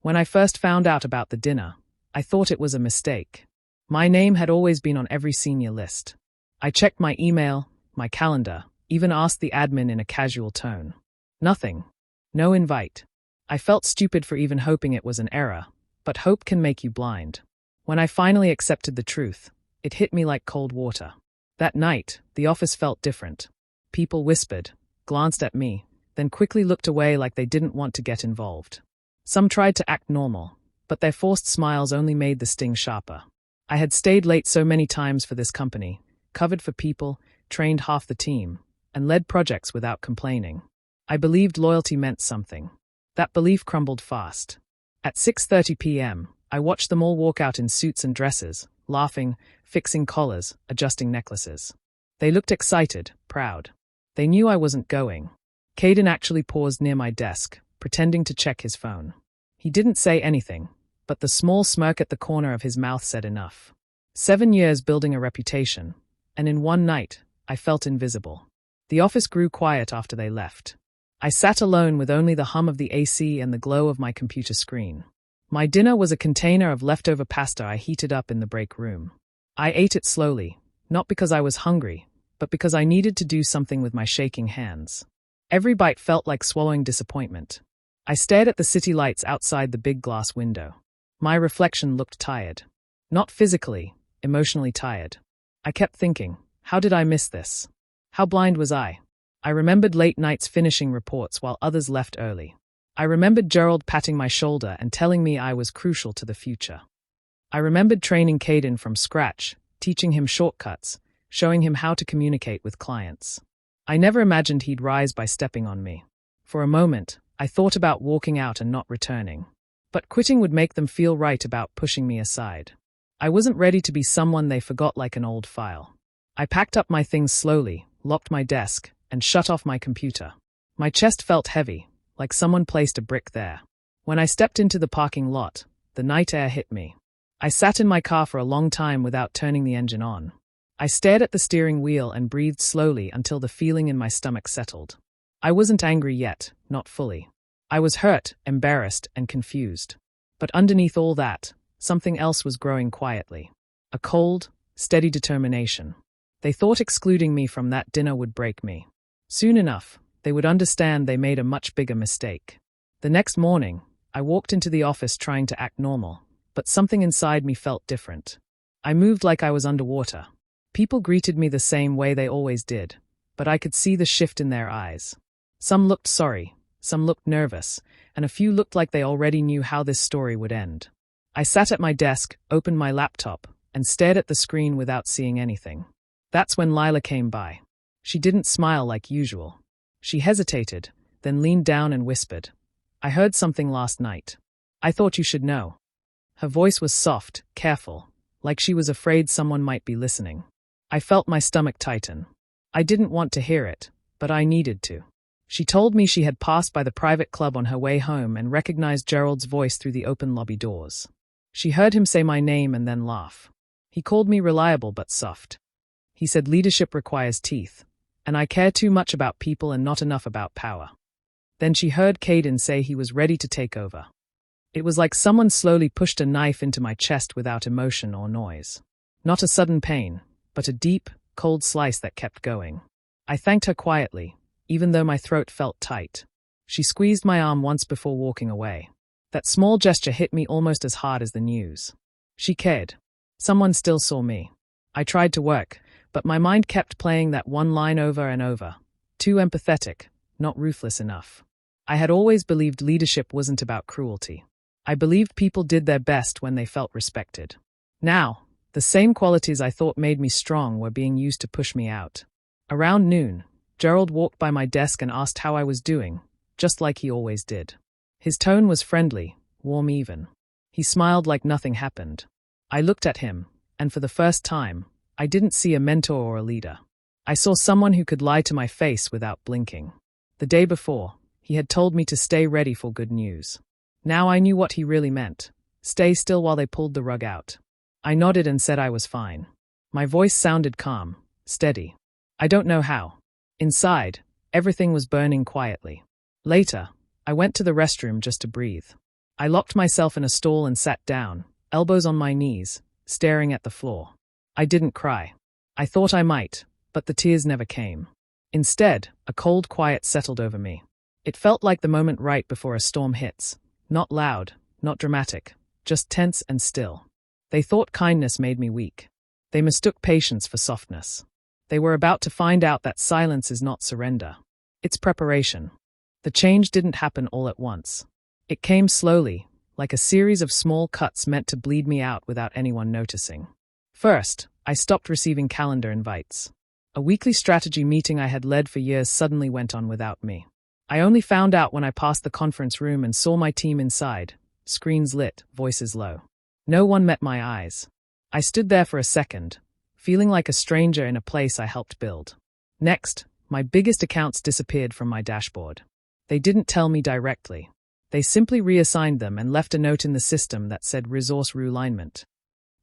When I first found out about the dinner, I thought it was a mistake. My name had always been on every senior list. I checked my email, my calendar, even asked the admin in a casual tone. Nothing. No invite. I felt stupid for even hoping it was an error, but hope can make you blind. When I finally accepted the truth, it hit me like cold water. That night, the office felt different. People whispered, glanced at me, then quickly looked away like they didn't want to get involved. Some tried to act normal, but their forced smiles only made the sting sharper. I had stayed late so many times for this company, covered for people, trained half the team, and led projects without complaining. I believed loyalty meant something. That belief crumbled fast. At 6:30 p.m., I watched them all walk out in suits and dresses, laughing, fixing collars, adjusting necklaces. They looked excited, proud. They knew I wasn't going. Caden actually paused near my desk, pretending to check his phone. He didn't say anything, but the small smirk at the corner of his mouth said enough. 7 years building a reputation, and in one night, I felt invisible. The office grew quiet after they left. I sat alone with only the hum of the AC and the glow of my computer screen. My dinner was a container of leftover pasta I heated up in the break room. I ate it slowly, not because I was hungry, but because I needed to do something with my shaking hands. Every bite felt like swallowing disappointment. I stared at the city lights outside the big glass window. My reflection looked tired. Not physically, emotionally tired. I kept thinking, how did I miss this? How blind was I? I remembered late nights finishing reports while others left early. I remembered Gerald patting my shoulder and telling me I was crucial to the future. I remembered training Caden from scratch, teaching him shortcuts, showing him how to communicate with clients. I never imagined he'd rise by stepping on me. For a moment, I thought about walking out and not returning. But quitting would make them feel right about pushing me aside. I wasn't ready to be someone they forgot like an old file. I packed up my things slowly, locked my desk, and shut off my computer. My chest felt heavy, like someone placed a brick there. When I stepped into the parking lot, the night air hit me. I sat in my car for a long time without turning the engine on. I stared at the steering wheel and breathed slowly until the feeling in my stomach settled. I wasn't angry yet, not fully. I was hurt, embarrassed, and confused. But underneath all that, something else was growing quietly. A cold, steady determination. They thought excluding me from that dinner would break me. Soon enough, they would understand they made a much bigger mistake. The next morning, I walked into the office trying to act normal, but something inside me felt different. I moved like I was underwater. People greeted me the same way they always did, but I could see the shift in their eyes. Some looked sorry, some looked nervous, and a few looked like they already knew how this story would end. I sat at my desk, opened my laptop, and stared at the screen without seeing anything. That's when Lila came by. She didn't smile like usual. She hesitated, then leaned down and whispered, "I heard something last night. I thought you should know." Her voice was soft, careful, like she was afraid someone might be listening. I felt my stomach tighten. I didn't want to hear it, but I needed to. She told me she had passed by the private club on her way home and recognized Gerald's voice through the open lobby doors. She heard him say my name and then laugh. He called me reliable but soft. He said leadership requires teeth, and I care too much about people and not enough about power. Then she heard Caden say he was ready to take over. It was like someone slowly pushed a knife into my chest without emotion or noise. Not a sudden pain, but a deep, cold slice that kept going. I thanked her quietly, even though my throat felt tight. She squeezed my arm once before walking away. That small gesture hit me almost as hard as the news. She cared. Someone still saw me. I tried to work, but my mind kept playing that one line over and over. Too empathetic, not ruthless enough. I had always believed leadership wasn't about cruelty. I believed people did their best when they felt respected. Now, the same qualities I thought made me strong were being used to push me out. Around noon, Gerald walked by my desk and asked how I was doing, just like he always did. His tone was friendly, warm even. He smiled like nothing happened. I looked at him, and for the first time, I didn't see a mentor or a leader. I saw someone who could lie to my face without blinking. The day before, he had told me to stay ready for good news. Now I knew what he really meant. Stay still while they pulled the rug out. I nodded and said I was fine. My voice sounded calm, steady. I don't know how. Inside, everything was burning quietly. Later, I went to the restroom just to breathe. I locked myself in a stall and sat down, elbows on my knees, staring at the floor. I didn't cry. I thought I might, but the tears never came. Instead, a cold quiet settled over me. It felt like the moment right before a storm hits. Not loud, not dramatic, just tense and still. They thought kindness made me weak. They mistook patience for softness. They were about to find out that silence is not surrender. It's preparation. The change didn't happen all at once. It came slowly, like a series of small cuts meant to bleed me out without anyone noticing. First, I stopped receiving calendar invites. A weekly strategy meeting I had led for years suddenly went on without me. I only found out when I passed the conference room and saw my team inside, screens lit, voices low. No one met my eyes. I stood there for a second, feeling like a stranger in a place I helped build. Next, my biggest accounts disappeared from my dashboard. They didn't tell me directly. They simply reassigned them and left a note in the system that said resource realignment.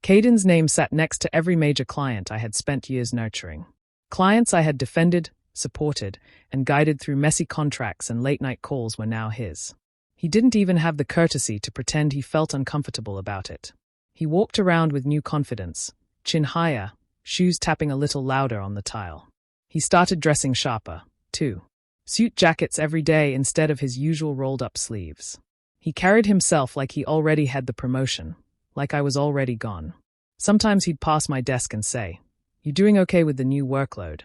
Caden's name sat next to every major client I had spent years nurturing. Clients I had defended, supported, and guided through messy contracts and late-night calls were now his. He didn't even have the courtesy to pretend he felt uncomfortable about it. He walked around with new confidence, chin higher, shoes tapping a little louder on the tile. He started dressing sharper, too. Suit jackets every day instead of his usual rolled-up sleeves. He carried himself like he already had the promotion, like I was already gone. Sometimes he'd pass my desk and say, "You doing okay with the new workload?"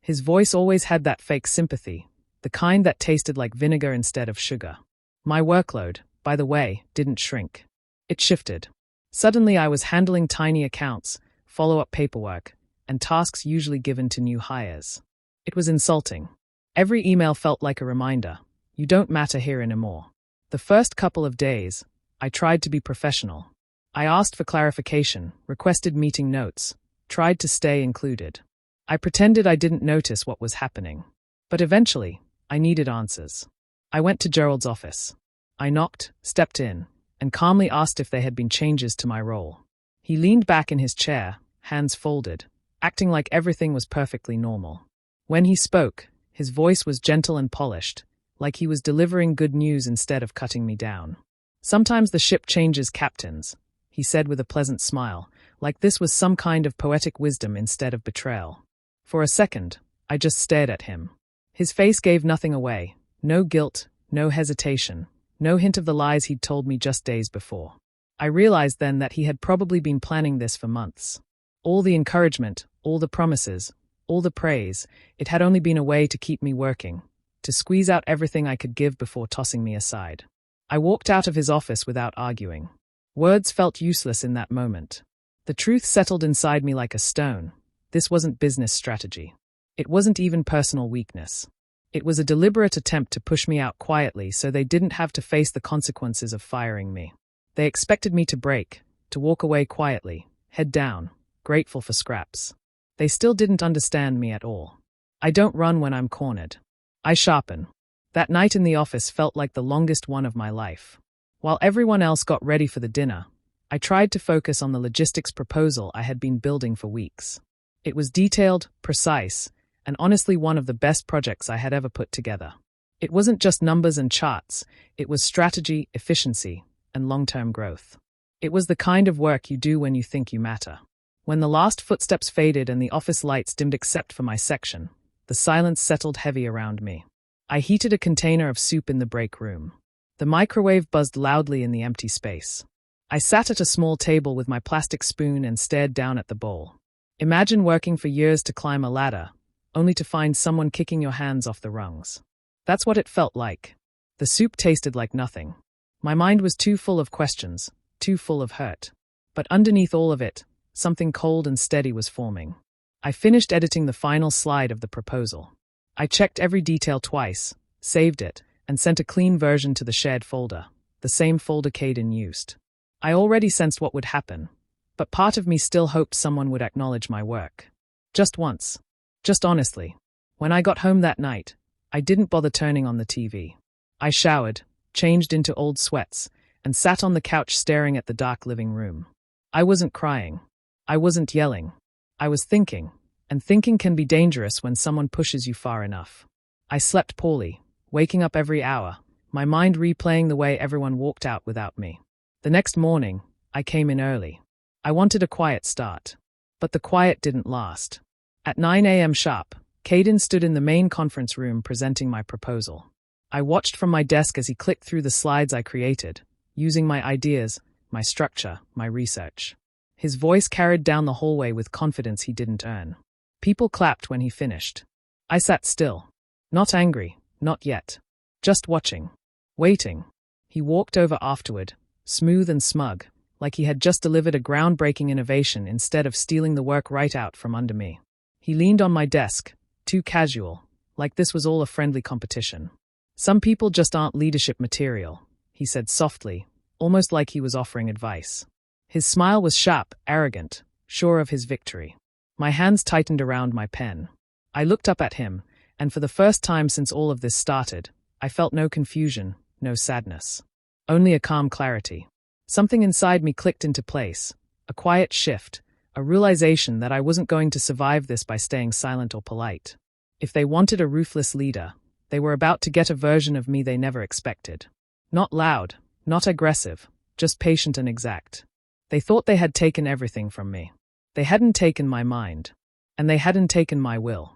His voice always had that fake sympathy, the kind that tasted like vinegar instead of sugar. My workload, by the way, didn't shrink. It shifted. Suddenly I was handling tiny accounts, follow-up paperwork, and tasks usually given to new hires. It was insulting. Every email felt like a reminder, you don't matter here anymore. The first couple of days, I tried to be professional. I asked for clarification, requested meeting notes, tried to stay included. I pretended I didn't notice what was happening. But eventually, I needed answers. I went to Gerald's office. I knocked, stepped in, and calmly asked if there had been changes to my role. He leaned back in his chair, hands folded, acting like everything was perfectly normal. When he spoke, his voice was gentle and polished, like he was delivering good news instead of cutting me down. "Sometimes the ship changes captains," he said with a pleasant smile, like this was some kind of poetic wisdom instead of betrayal. For a second, I just stared at him. His face gave nothing away, no guilt, no hesitation, no hint of the lies he'd told me just days before. I realized then that he had probably been planning this for months. All the encouragement, all the promises, all the praise, it had only been a way to keep me working, to squeeze out everything I could give before tossing me aside. I walked out of his office without arguing. Words felt useless in that moment. The truth settled inside me like a stone. This wasn't business strategy. It wasn't even personal weakness. It was a deliberate attempt to push me out quietly so they didn't have to face the consequences of firing me. They expected me to break, to walk away quietly, head down, grateful for scraps. They still didn't understand me at all. I don't run when I'm cornered. I sharpen. That night in the office felt like the longest one of my life. While everyone else got ready for the dinner, I tried to focus on the logistics proposal I had been building for weeks. It was detailed, precise, and honestly one of the best projects I had ever put together. It wasn't just numbers and charts, it was strategy, efficiency, and long-term growth. It was the kind of work you do when you think you matter. When the last footsteps faded and the office lights dimmed except for my section, the silence settled heavy around me. I heated a container of soup in the break room. The microwave buzzed loudly in the empty space. I sat at a small table with my plastic spoon and stared down at the bowl. Imagine working for years to climb a ladder, only to find someone kicking your hands off the rungs. That's what it felt like. The soup tasted like nothing. My mind was too full of questions, too full of hurt. But underneath all of it, something cold and steady was forming. I finished editing the final slide of the proposal. I checked every detail twice, saved it, and sent a clean version to the shared folder, the same folder Caden used. I already sensed what would happen, but part of me still hoped someone would acknowledge my work. Just once. Just honestly. When I got home that night, I didn't bother turning on the TV. I showered, changed into old sweats, and sat on the couch staring at the dark living room. I wasn't crying. I wasn't yelling. I was thinking, and thinking can be dangerous when someone pushes you far enough. I slept poorly, waking up every hour, my mind replaying the way everyone walked out without me. The next morning, I came in early. I wanted a quiet start. But the quiet didn't last. At 9 a.m. sharp, Caden stood in the main conference room presenting my proposal. I watched from my desk as he clicked through the slides I created, using my ideas, my structure, my research. His voice carried down the hallway with confidence he didn't earn. People clapped when he finished. I sat still. Not angry, not yet. Just watching. Waiting. He walked over afterward, smooth and smug, like he had just delivered a groundbreaking innovation instead of stealing the work right out from under me. He leaned on my desk, too casual, like this was all a friendly competition. Some people just aren't leadership material, he said softly, almost like he was offering advice. His smile was sharp, arrogant, sure of his victory. My hands tightened around my pen. I looked up at him, and for the first time since all of this started, I felt no confusion, no sadness. Only a calm clarity. Something inside me clicked into place, a quiet shift, a realization that I wasn't going to survive this by staying silent or polite. If they wanted a ruthless leader, they were about to get a version of me they never expected. Not loud, not aggressive, just patient and exact. They thought they had taken everything from me. They hadn't taken my mind. And they hadn't taken my will.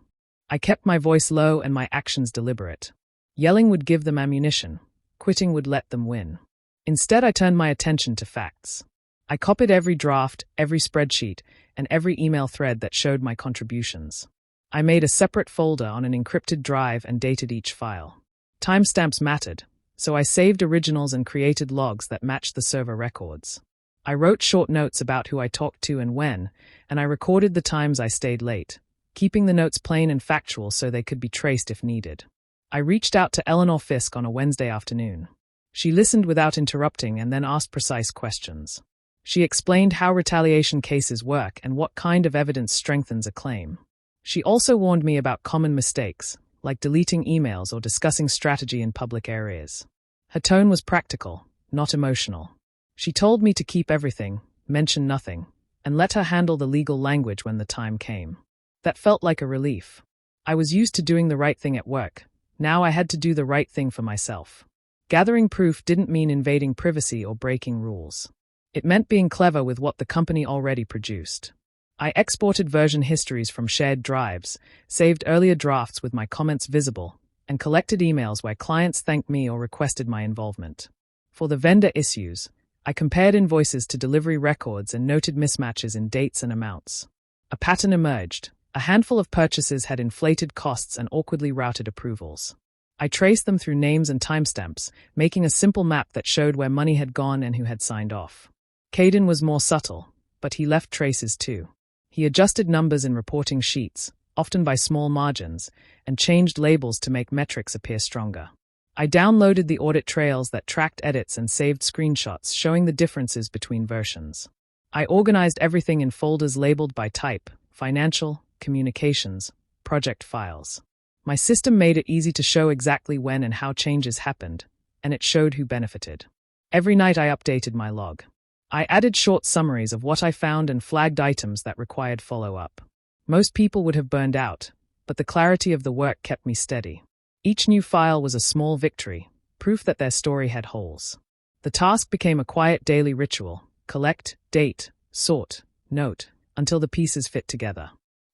I kept my voice low and my actions deliberate. Yelling would give them ammunition. Quitting would let them win. Instead, I turned my attention to facts. I copied every draft, every spreadsheet, and every email thread that showed my contributions. I made a separate folder on an encrypted drive and dated each file. Timestamps mattered, so I saved originals and created logs that matched the server records. I wrote short notes about who I talked to and when, and I recorded the times I stayed late, keeping the notes plain and factual so they could be traced if needed. I reached out to Eleanor Fisk on a Wednesday afternoon. She listened without interrupting and then asked precise questions. She explained how retaliation cases work and what kind of evidence strengthens a claim. She also warned me about common mistakes, like deleting emails or discussing strategy in public areas. Her tone was practical, not emotional. She told me to keep everything, mention nothing, and let her handle the legal language when the time came. That felt like a relief. I was used to doing the right thing at work. Now I had to do the right thing for myself. Gathering proof didn't mean invading privacy or breaking rules. It meant being clever with what the company already produced. I exported version histories from shared drives, saved earlier drafts with my comments visible, and collected emails where clients thanked me or requested my involvement. For the vendor issues, I compared invoices to delivery records and noted mismatches in dates and amounts. A pattern emerged. A handful of purchases had inflated costs and awkwardly routed approvals. I traced them through names and timestamps, making a simple map that showed where money had gone and who had signed off. Caden was more subtle, but he left traces too. He adjusted numbers in reporting sheets, often by small margins, and changed labels to make metrics appear stronger. I downloaded the audit trails that tracked edits and saved screenshots showing the differences between versions. I organized everything in folders labeled by type: financial, communications, project files. My system made it easy to show exactly when and how changes happened, and it showed who benefited. Every night I updated my log. I added short summaries of what I found and flagged items that required follow-up. Most people would have burned out, but the clarity of the work kept me steady. Each new file was a small victory, proof that their story had holes. The task became a quiet daily ritual: collect, date, sort, note, until the pieces fit together.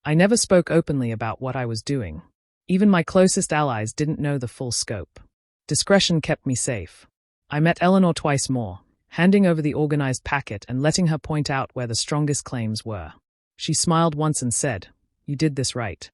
I never spoke openly about what I was doing. Even my closest allies didn't know the full scope. Discretion kept me safe. I met Eleanor twice more, handing over the organized packet and letting her point out where the strongest claims were. She smiled once and said, "You did this right."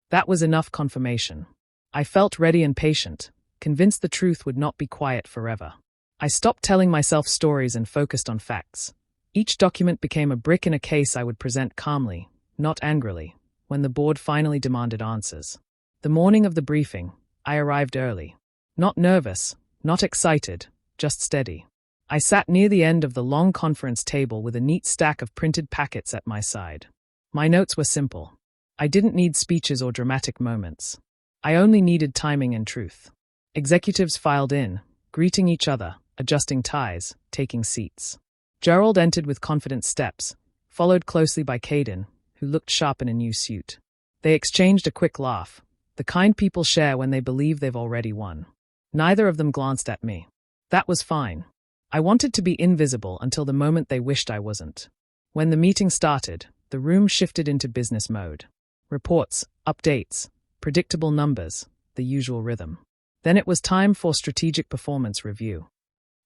That was enough confirmation. I felt ready and patient, convinced the truth would not be quiet forever. I stopped telling myself stories and focused on facts. Each document became a brick in a case I would present calmly, not angrily, when the board finally demanded answers. The morning of the briefing, I arrived early. Not nervous, not excited, just steady. I sat near the end of the long conference table with a neat stack of printed packets at my side. My notes were simple. I didn't need speeches or dramatic moments. I only needed timing and truth. Executives filed in, greeting each other, adjusting ties, taking seats. Gerald entered with confident steps, followed closely by Caden, who looked sharp in a new suit. They exchanged a quick laugh, the kind people share when they believe they've already won. Neither of them glanced at me. That was fine. I wanted to be invisible until the moment they wished I wasn't. When the meeting started, the room shifted into business mode. Reports, updates, predictable numbers, the usual rhythm. Then it was time for strategic performance review.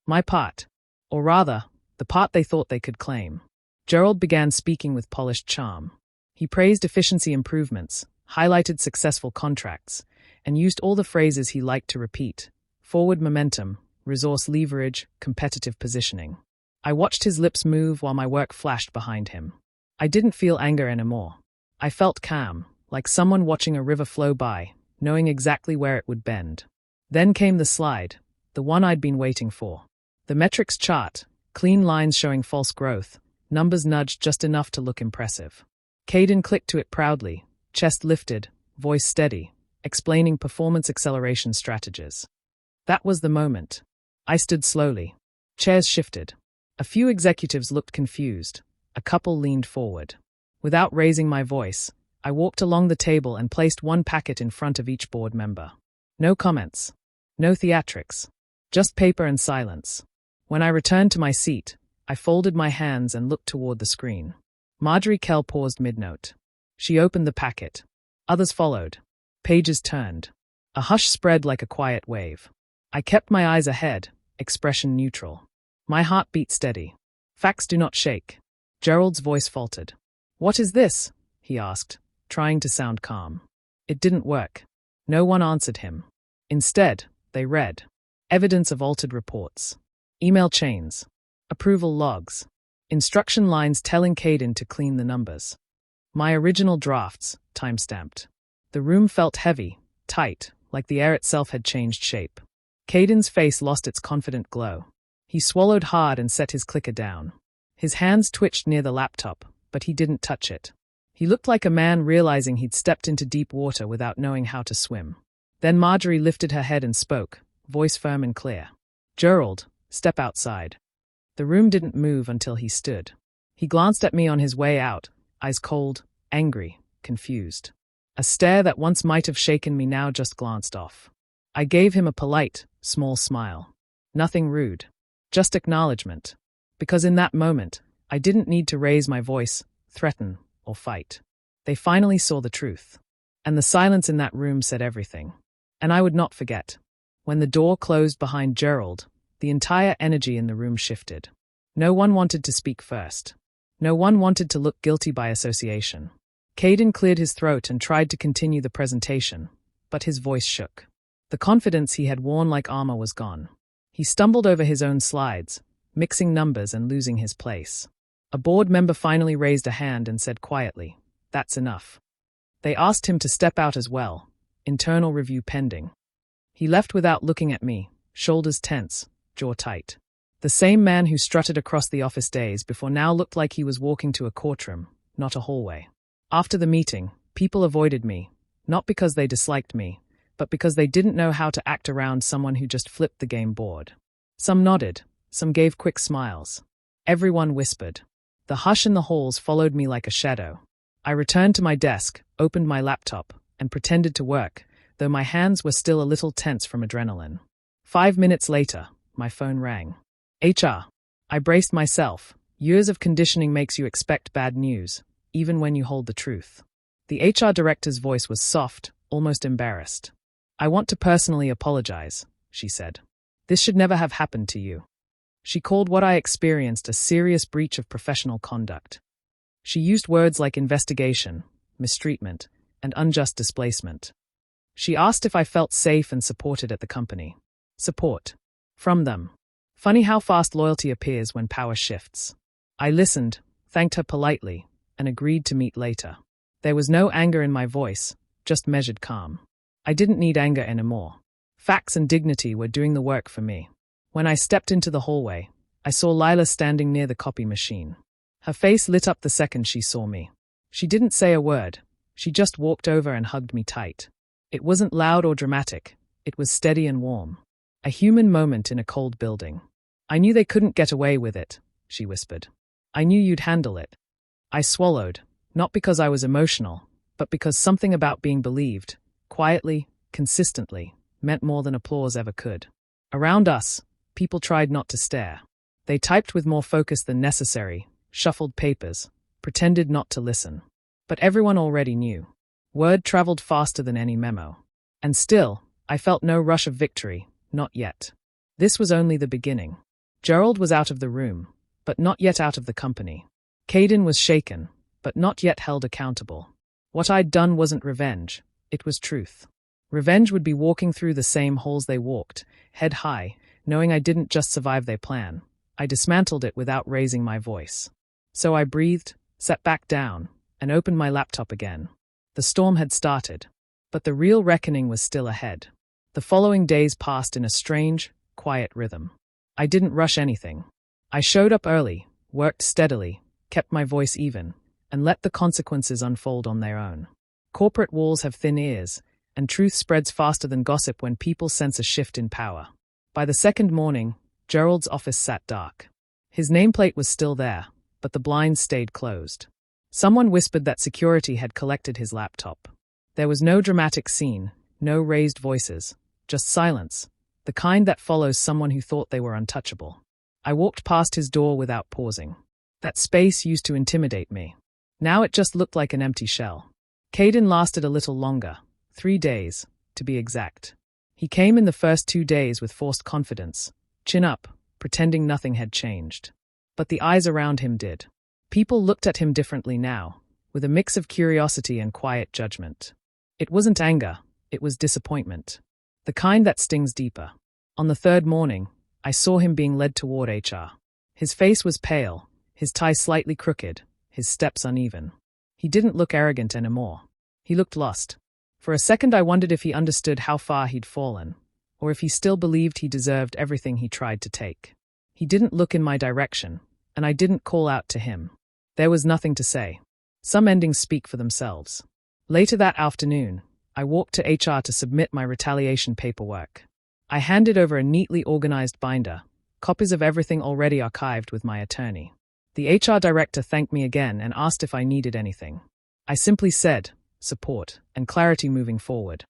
My part, or rather, the part they thought they could claim. Gerald began speaking with polished charm. He praised efficiency improvements, highlighted successful contracts, and used all the phrases he liked to repeat: forward momentum, resource leverage, competitive positioning. I watched his lips move while my work flashed behind him. I didn't feel anger anymore. I felt calm, like someone watching a river flow by, knowing exactly where it would bend. Then came the slide, the one I'd been waiting for. The metrics chart, clean lines showing false growth, numbers nudged just enough to look impressive. Caden clicked to it proudly, chest lifted, voice steady, explaining performance acceleration strategies. That was the moment. I stood slowly. Chairs shifted. A few executives looked confused. A couple leaned forward. Without raising my voice, I walked along the table and placed one packet in front of each board member. No comments. No theatrics. Just paper and silence. When I returned to my seat, I folded my hands and looked toward the screen. Marjorie Kell paused mid-note. She opened the packet. Others followed. Pages turned. A hush spread like a quiet wave. I kept my eyes ahead, expression neutral. My heart beat steady. Facts do not shake. Gerald's voice faltered. "What is this?" he asked, trying to sound calm. It didn't work. No one answered him. Instead, they read. Evidence of altered reports. Email chains. Approval logs. Instruction lines telling Caden to clean the numbers. My original drafts, time-stamped. The room felt heavy, tight, like the air itself had changed shape. Caden's face lost its confident glow. He swallowed hard and set his clicker down. His hands twitched near the laptop, but he didn't touch it. He looked like a man realizing he'd stepped into deep water without knowing how to swim. Then Marjorie lifted her head and spoke, voice firm and clear. "Gerald, step outside." The room didn't move until he stood. He glanced at me on his way out, eyes cold, angry, confused. A stare that once might have shaken me now just glanced off. I gave him a polite, small smile. Nothing rude. Just acknowledgement. Because in that moment, I didn't need to raise my voice, threaten, or fight. They finally saw the truth. And the silence in that room said everything. And I would not forget. When the door closed behind Gerald, the entire energy in the room shifted. No one wanted to speak first. No one wanted to look guilty by association. Caden cleared his throat and tried to continue the presentation, but his voice shook. The confidence he had worn like armor was gone. He stumbled over his own slides, mixing numbers and losing his place. A board member finally raised a hand and said quietly, "That's enough." They asked him to step out as well, internal review pending. He left without looking at me, shoulders tense, jaw tight. The same man who strutted across the office days before now looked like he was walking to a courtroom, not a hallway. After the meeting, people avoided me, not because they disliked me, but because they didn't know how to act around someone who just flipped the game board. Some nodded, some gave quick smiles. Everyone whispered. The hush in the halls followed me like a shadow. I returned to my desk, opened my laptop, and pretended to work, though my hands were still a little tense from adrenaline. 5 minutes later, my phone rang. HR. I braced myself. Years of conditioning makes you expect bad news, even when you hold the truth. The HR director's voice was soft, almost embarrassed. "I want to personally apologize," she said. "This should never have happened to you." She called what I experienced a serious breach of professional conduct. She used words like investigation, mistreatment, and unjust displacement. She asked if I felt safe and supported at the company. Support. From them. Funny how fast loyalty appears when power shifts. I listened, thanked her politely, and agreed to meet later. There was no anger in my voice, just measured calm. I didn't need anger anymore. Facts and dignity were doing the work for me. When I stepped into the hallway, I saw Lila standing near the copy machine. Her face lit up the second she saw me. She didn't say a word. She just walked over and hugged me tight. It wasn't loud or dramatic. It was steady and warm. A human moment in a cold building. "I knew they couldn't get away with it," she whispered. "I knew you'd handle it." I swallowed, not because I was emotional, but because something about being believed, quietly, consistently, meant more than applause ever could. Around us, people tried not to stare. They typed with more focus than necessary, shuffled papers, pretended not to listen. But everyone already knew. Word traveled faster than any memo. And still, I felt no rush of victory, not yet. This was only the beginning. Gerald was out of the room, but not yet out of the company. Caden was shaken, but not yet held accountable. What I'd done wasn't revenge, it was truth. Revenge would be walking through the same halls they walked, head high, knowing I didn't just survive their plan. I dismantled it without raising my voice. So I breathed, sat back down, and opened my laptop again. The storm had started, but the real reckoning was still ahead. The following days passed in a strange, quiet rhythm. I didn't rush anything. I showed up early, worked steadily, kept my voice even, and let the consequences unfold on their own. Corporate walls have thin ears, and truth spreads faster than gossip when people sense a shift in power. By the second morning, Gerald's office sat dark. His nameplate was still there, but the blinds stayed closed. Someone whispered that security had collected his laptop. There was no dramatic scene, no raised voices, just silence, the kind that follows someone who thought they were untouchable. I walked past his door without pausing. That space used to intimidate me. Now it just looked like an empty shell. Caden lasted a little longer, 3 days, to be exact. He came in the first 2 days with forced confidence, chin up, pretending nothing had changed. But the eyes around him did. People looked at him differently now, with a mix of curiosity and quiet judgment. It wasn't anger, it was disappointment. The kind that stings deeper. On the third morning, I saw him being led toward HR. His face was pale, his tie slightly crooked, his steps uneven. He didn't look arrogant anymore. He looked lost. For a second I wondered if he understood how far he'd fallen, or if he still believed he deserved everything he tried to take. He didn't look in my direction, and I didn't call out to him. There was nothing to say. Some endings speak for themselves. Later that afternoon, I walked to HR to submit my retaliation paperwork. I handed over a neatly organized binder, copies of everything already archived with my attorney. The HR director thanked me again and asked if I needed anything. I simply said, support and clarity moving forward.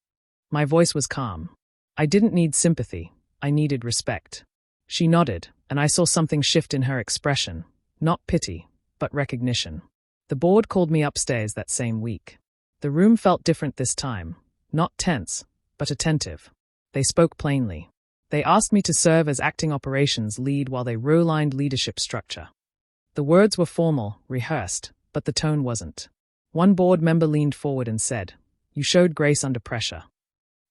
My voice was calm. I didn't need sympathy, I needed respect. She nodded, and I saw something shift in her expression, not pity, but recognition. The board called me upstairs that same week. The room felt different this time, not tense, but attentive. They spoke plainly. They asked me to serve as acting operations lead while they realigned leadership structure. The words were formal, rehearsed, but the tone wasn't. One board member leaned forward and said, "You showed grace under pressure."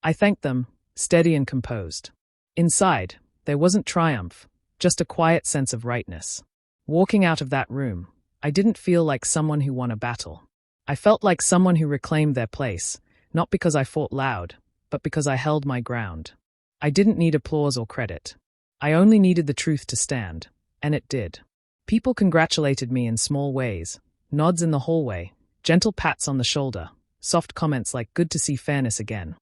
I thanked them, steady and composed. Inside, there wasn't triumph, just a quiet sense of rightness. Walking out of that room, I didn't feel like someone who won a battle. I felt like someone who reclaimed their place, not because I fought loud, but because I held my ground. I didn't need applause or credit. I only needed the truth to stand, and it did. People congratulated me in small ways, nods in the hallway, gentle pats on the shoulder, soft comments like "good to see fairness again."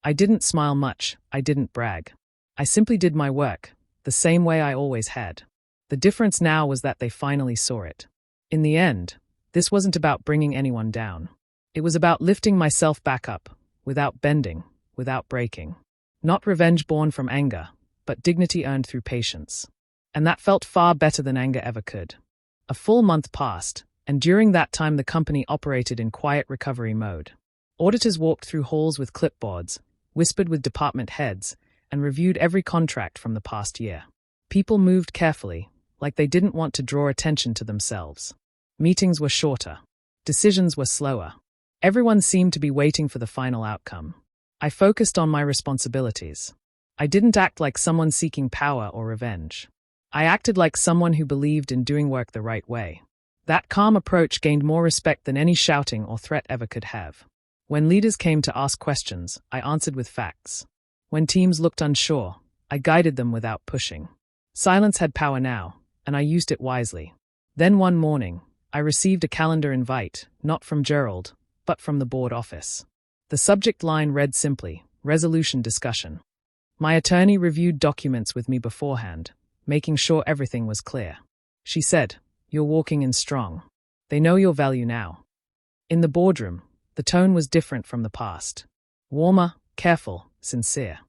I didn't smile much, I didn't brag. I simply did my work, the same way I always had. The difference now was that they finally saw it. In the end, this wasn't about bringing anyone down. It was about lifting myself back up, without bending, without breaking. Not revenge born from anger, but dignity earned through patience. And that felt far better than anger ever could. A full month passed, and during that time the company operated in quiet recovery mode. Auditors walked through halls with clipboards, whispered with department heads, and reviewed every contract from the past year. People moved carefully, like they didn't want to draw attention to themselves. Meetings were shorter. Decisions were slower. Everyone seemed to be waiting for the final outcome. I focused on my responsibilities. I didn't act like someone seeking power or revenge. I acted like someone who believed in doing work the right way. That calm approach gained more respect than any shouting or threat ever could have. When leaders came to ask questions, I answered with facts. When teams looked unsure, I guided them without pushing. Silence had power now, and I used it wisely. Then one morning, I received a calendar invite, not from Gerald, but from the board office. The subject line read simply, "Resolution Discussion." My attorney reviewed documents with me beforehand, making sure everything was clear. She said, "You're walking in strong. They know your value now." In the boardroom, the tone was different from the past. Warmer, careful, sincere.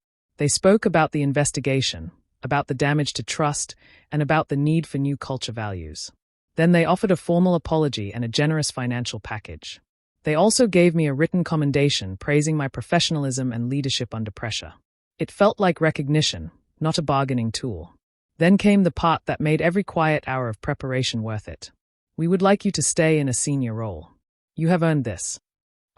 They spoke about the investigation, about the damage to trust, and about the need for new culture values. Then they offered a formal apology and a generous financial package. They also gave me a written commendation praising my professionalism and leadership under pressure. It felt like recognition, not a bargaining tool. Then came the part that made every quiet hour of preparation worth it. We would like you to stay in a senior role. You have earned this.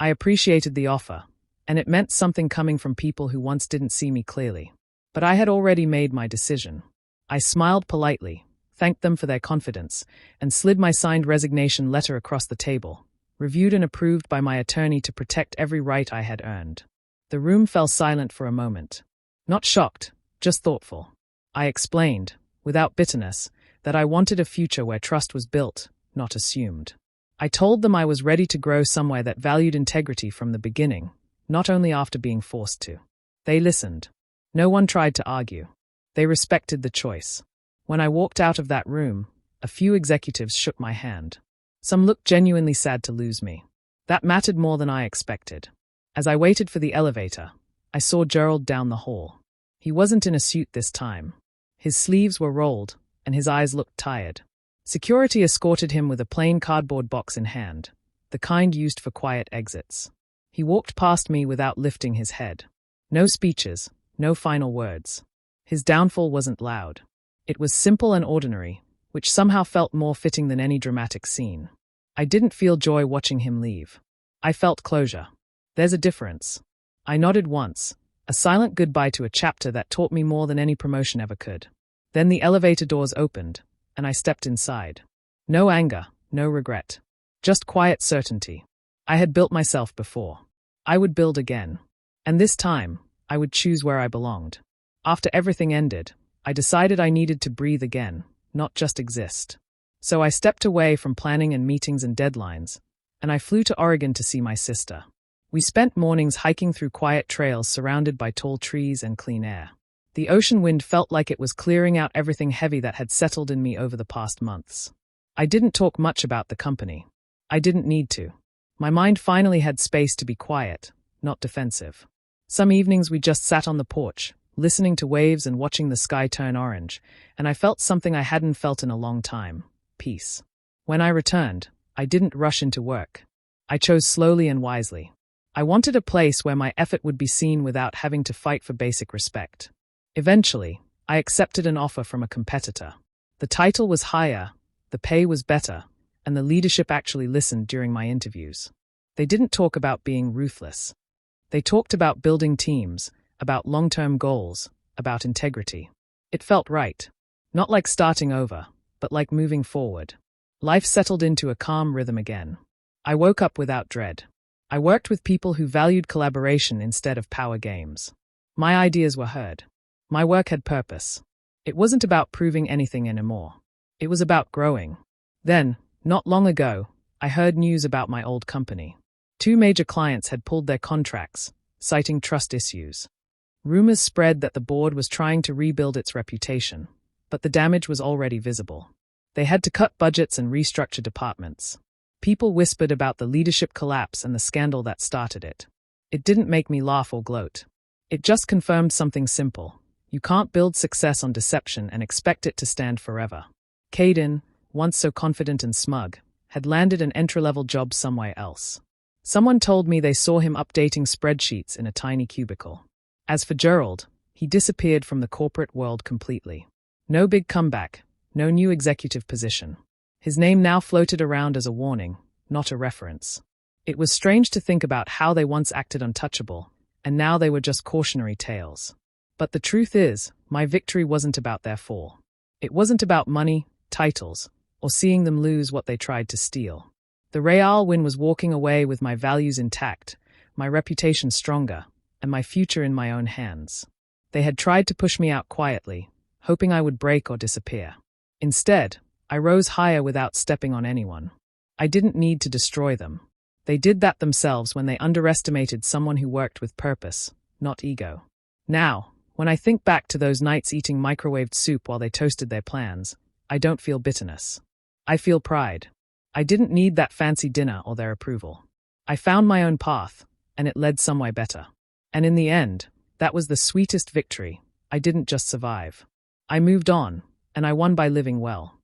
I appreciated the offer, and it meant something coming from people who once didn't see me clearly. But I had already made my decision. I smiled politely, thanked them for their confidence, and slid my signed resignation letter across the table, reviewed and approved by my attorney to protect every right I had earned. The room fell silent for a moment. Not shocked, just thoughtful. I explained, without bitterness, that I wanted a future where trust was built, not assumed. I told them I was ready to grow somewhere that valued integrity from the beginning, not only after being forced to. They listened. No one tried to argue. They respected the choice. When I walked out of that room, a few executives shook my hand. Some looked genuinely sad to lose me. That mattered more than I expected. As I waited for the elevator, I saw Gerald down the hall. He wasn't in a suit this time. His sleeves were rolled, and his eyes looked tired. Security escorted him with a plain cardboard box in hand, the kind used for quiet exits. He walked past me without lifting his head. No speeches, no final words. His downfall wasn't loud. It was simple and ordinary, which somehow felt more fitting than any dramatic scene. I didn't feel joy watching him leave. I felt closure. There's a difference. I nodded once, a silent goodbye to a chapter that taught me more than any promotion ever could. Then the elevator doors opened, and I stepped inside. No anger, no regret. Just quiet certainty. I had built myself before. I would build again. And this time, I would choose where I belonged. After everything ended, I decided I needed to breathe again, not just exist. So I stepped away from planning and meetings and deadlines, and I flew to Oregon to see my sister. We spent mornings hiking through quiet trails surrounded by tall trees and clean air. The ocean wind felt like it was clearing out everything heavy that had settled in me over the past months. I didn't talk much about the company. I didn't need to. My mind finally had space to be quiet, not defensive. Some evenings we just sat on the porch, listening to waves and watching the sky turn orange, and I felt something I hadn't felt in a long time: peace. When I returned, I didn't rush into work. I chose slowly and wisely. I wanted a place where my effort would be seen without having to fight for basic respect. Eventually, I accepted an offer from a competitor. The title was higher, the pay was better, and the leadership actually listened during my interviews. They didn't talk about being ruthless. They talked about building teams, about long-term goals, about integrity. It felt right. Not like starting over, but like moving forward. Life settled into a calm rhythm again. I woke up without dread. I worked with people who valued collaboration instead of power games. My ideas were heard. My work had purpose. It wasn't about proving anything anymore. It was about growing. Then, not long ago, I heard news about my old company. 2 major clients had pulled their contracts, citing trust issues. Rumors spread that the board was trying to rebuild its reputation, but the damage was already visible. They had to cut budgets and restructure departments. People whispered about the leadership collapse and the scandal that started it. It didn't make me laugh or gloat. It just confirmed something simple. You can't build success on deception and expect it to stand forever. Caden, once so confident and smug, had landed an entry-level job somewhere else. Someone told me they saw him updating spreadsheets in a tiny cubicle. As for Gerald, he disappeared from the corporate world completely. No big comeback, no new executive position. His name now floated around as a warning, not a reference. It was strange to think about how they once acted untouchable, and now they were just cautionary tales. But the truth is, my victory wasn't about their fall. It wasn't about money, titles, or seeing them lose what they tried to steal. The real win was walking away with my values intact, my reputation stronger, and my future in my own hands. They had tried to push me out quietly, hoping I would break or disappear. Instead, I rose higher without stepping on anyone. I didn't need to destroy them. They did that themselves when they underestimated someone who worked with purpose, not ego. Now, when I think back to those nights eating microwaved soup while they toasted their plans, I don't feel bitterness. I feel pride. I didn't need that fancy dinner or their approval. I found my own path, and it led somewhere better. And in the end, That was the sweetest victory. I didn't just survive. I moved on, and I won by living well.